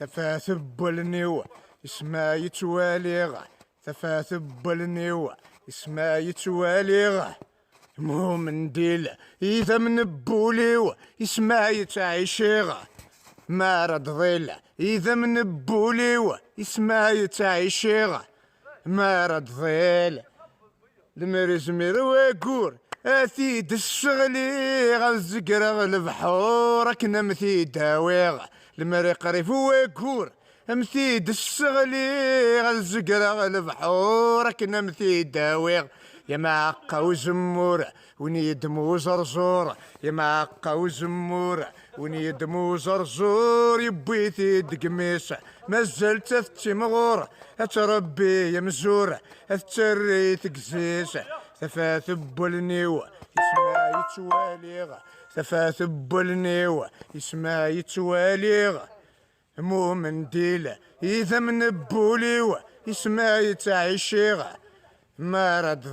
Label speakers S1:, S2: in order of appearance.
S1: ثفاث بولنيو اسما يتواليغ ثفاث بولنيو اسما يتواليغ مو منديل إذا من بوليو اسما يتعيشيغ ما رد ظل إذا من بوليو اسما يتعيشيغ ما رد ظل المرزمير ويقور اثيد الشغلي غزقرغ البحور كنا مثي داويغ المري قريف ويقور مثيد الشغلي غزقرغ البحور كنا مثي داويغ يا معقة وزمور ونيدمو زرزور يا معقة وزمور ونيدمو زرزور يبويثي دقميس مازلت تمغور اتربي يا مزور اتري تقزيس ثفاث بولنيو يسمع يتواليغ ثفاث بولنيو يسمع يتواليغ مو منديل إذا من بوليو يسمع يتعيشيغ ما رد